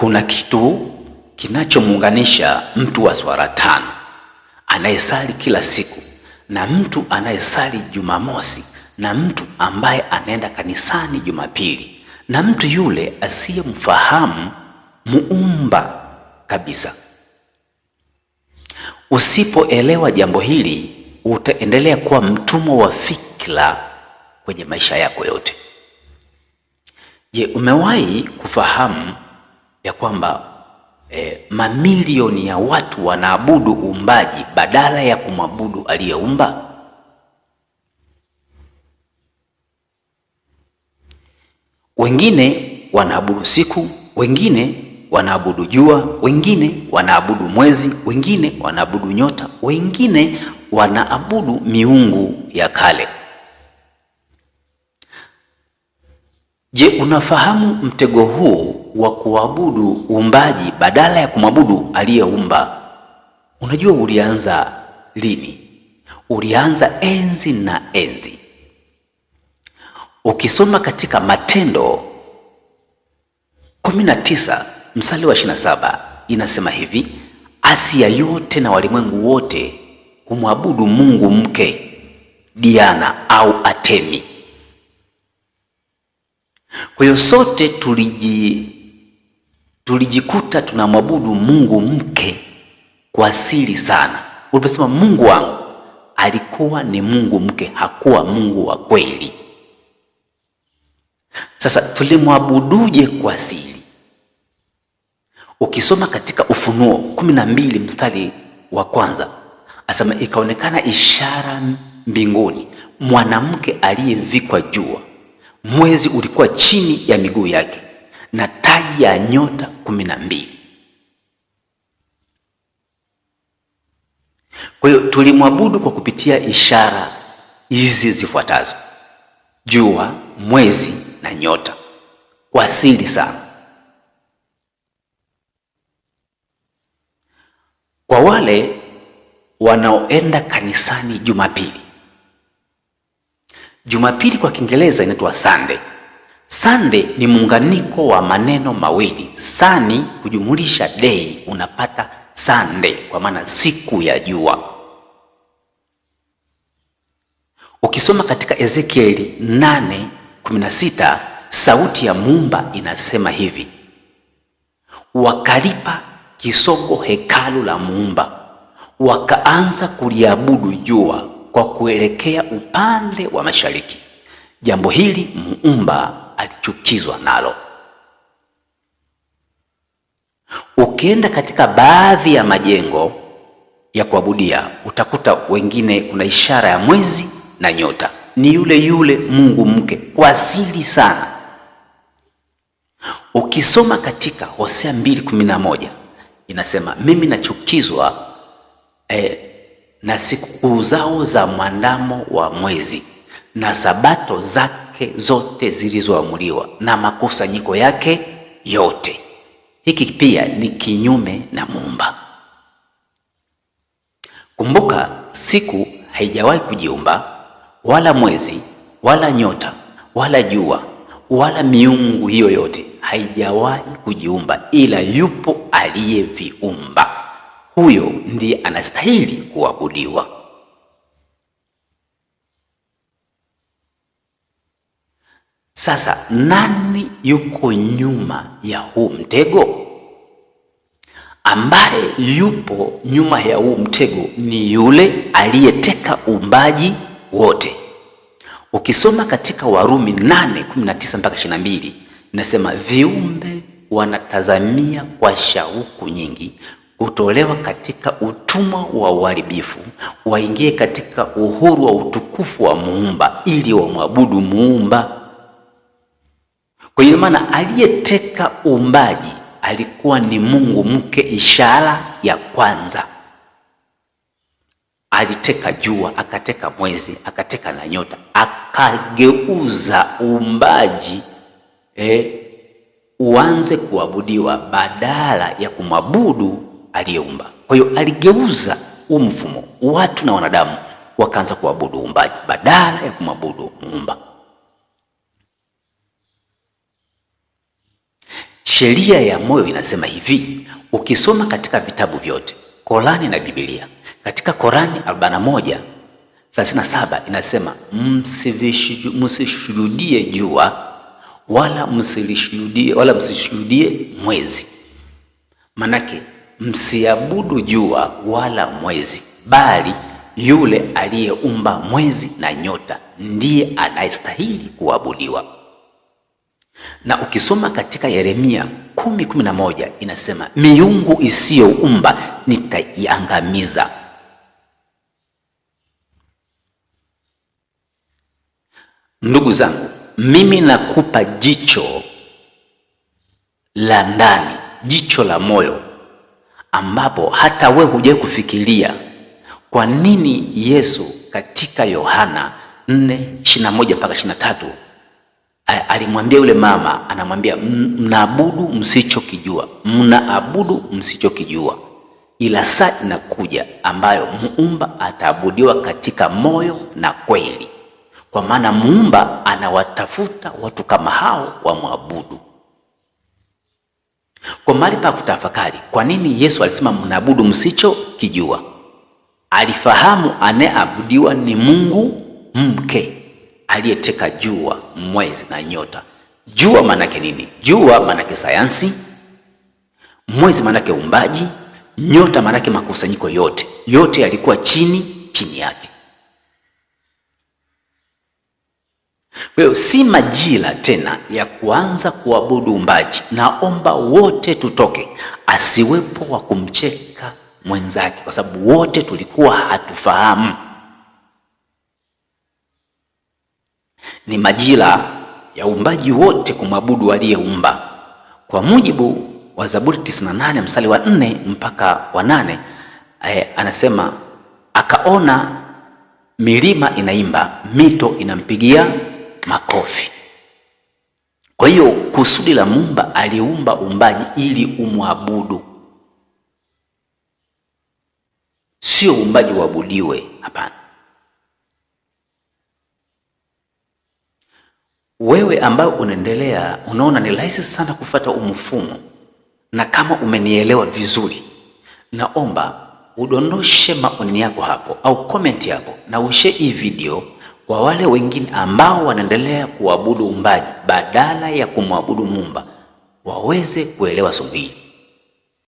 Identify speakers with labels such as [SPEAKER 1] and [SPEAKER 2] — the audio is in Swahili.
[SPEAKER 1] kuna kitu kinachomuunganisha mtu wa swala tano anayesali kila siku na mtu anayesali Jumamosi na mtu ambaye anaenda kanisani Jumapili na mtu yule asiyemfahamu Muumba kabisa. Usipoelewa jambo hili, utaendelea kuwa mtumwa wa fikra kwenye maisha yako yote. Je, umewahi kufahamu ya kwamba mamilioni ya watu wanaabudu uumbaji badala ya kumwabudu aliyeumba? Wengine wanaabudu siku, wengine wanaabudu jua, wengine wanaabudu mwezi, wengine wanaabudu nyota, wengine wanaabudu miungu ya kale. Je, unafahamu mtego huu wa kuabudu uumbaji badala ya kumwabudu aliyeumba? Unajua ulianza lini? Ulianza enzi na enzi. Ukisoma katika Matendo 19 mstari wa 27 inasema hivi: Asia yote na walimwengu wote humwabudu mungu mke Diana au Atemi. Kwa hiyo sote tulijikuta tunamwabudu mungu mke kwa siri sana. Uliposema Mungu wangu, alikuwa ni mungu mke, hakuwa Mungu wa kweli. Sasa tulimwabuduje kwa siri? Ukisoma katika Ufunuo 12 mstari wa 1 asema, ikaonekana ishara mbinguni, mwanamke aliyevikwa jua, mwezi ulikuwa chini ya miguu yake na taji ya nyota 12. Kwa hiyo tulimwabudu kwa kupitia ishara hizi zifuatazo: jua, mwezi na nyota, kwa siri sana. Kwa wale wanaoenda kanisani Jumapili, Jumapili kwa Kiingereza inaitwa Sunday. Sunday ni muunganiko wa maneno mawili, sani kujumulisha day, unapata Sunday kwa maana siku ya jua. Ukisoma katika Ezekieli 8:16 sauti ya Muumba inasema hivi: wakalipa kisogo hekalu la Muumba, wakaanza kuliabudu jua kwa kuelekea upande wa mashariki. Jambo hili Muumba alichukizwa nalo. Ukienda katika baadhi ya majengo ya kuabudia utakuta wengine kuna ishara ya mwezi na nyota, ni yule yule mungu mke kwa siri sana. Ukisoma katika Hosea 2:11 inasema, mimi nachukizwa na sikukuu zao za mwandamo wa mwezi na sabato zake zote zilizoamuliwa na makusanyiko yake yote. Hiki pia ni kinyume na Muumba. Kumbuka, siku haijawahi kujiumba, wala mwezi wala nyota wala jua wala miungu hiyo yote haijawahi kujiumba, ila yupo aliyeviumba. Huyo ndiye anastahili kuabudiwa. Sasa nani yuko nyuma ya huu mtego? Ambaye yupo nyuma ya huu mtego ni yule aliyeteka uumbaji wote. Ukisoma katika Warumi 8:19 mpaka 22 inasema, viumbe wanatazamia kwa shauku nyingi kutolewa katika utumwa wa uharibifu, waingie katika uhuru wa utukufu wa Muumba, ili wamwabudu Muumba. Kwa hiyo maana aliyeteka uumbaji alikuwa ni mungu mke, ishara ya kwanza. Aliteka jua, akateka mwezi, akateka na nyota, akageuza uumbaji uanze kuabudiwa badala ya kumwabudu aliyeumba. Kwa hiyo aligeuza huu mfumo, watu na wanadamu wakaanza kuabudu uumbaji badala ya kumwabudu Muumba. sheria ya moyo inasema hivi, ukisoma katika vitabu vyote, Korani na Biblia, katika Korani 41:37 inasema msisujudie jua wala msisujudie mwezi. Manake msiabudu jua wala mwezi, bali yule aliyeumba mwezi na nyota ndiye anayestahili kuabudiwa. Na ukisoma katika Yeremia 10:11 inasema miungu isiyoumba nitaiangamiza. Ndugu zangu, mimi nakupa jicho la ndani, jicho la moyo, ambapo hata we hujawahi kufikiria kwa nini Yesu katika Yohana 4:21-23 alimwambia yule mama, anamwambia mnaabudu msichokijua, ila saa inakuja ambayo muumba ataabudiwa katika moyo na kweli, kwa maana muumba anawatafuta watu kama hao wamwabudu. Kwa mahali pa kutafakari, kwa nini Yesu alisema mnaabudu msichokijua? Alifahamu anayeabudiwa ni Mungu mke aliyeteka jua, mwezi na nyota. Jua manake nini? Jua manake sayansi, mwezi manake uumbaji, nyota manake makusanyiko yote yalikuwa chini yake. Kwa hiyo si majira tena ya kuanza kuabudu uumbaji. Naomba wote tutoke, asiwepo wa kumcheka mwenzake, kwa sababu wote tulikuwa hatufahamu. Ni majira ya uumbaji wote kumwabudu aliyeumba. Kwa mujibu wa Zaburi 98:4-8, anasema akaona milima inaimba, mito inampigia makofi. Kwa hiyo kusudi la muumba, aliumba uumbaji ili umwabudu, sio uumbaji uabudiwe. Hapana. Wewe ambao unaendelea unaona ni rahisi sana kufuata umfumo, na kama umenielewa vizuri, naomba udondoshe maoni yako hapo au comment hapo, na ushare hii video kwa wale wengine ambao wanaendelea kuabudu uumbaji badala ya kumwabudu muumba, waweze kuelewa somo hili.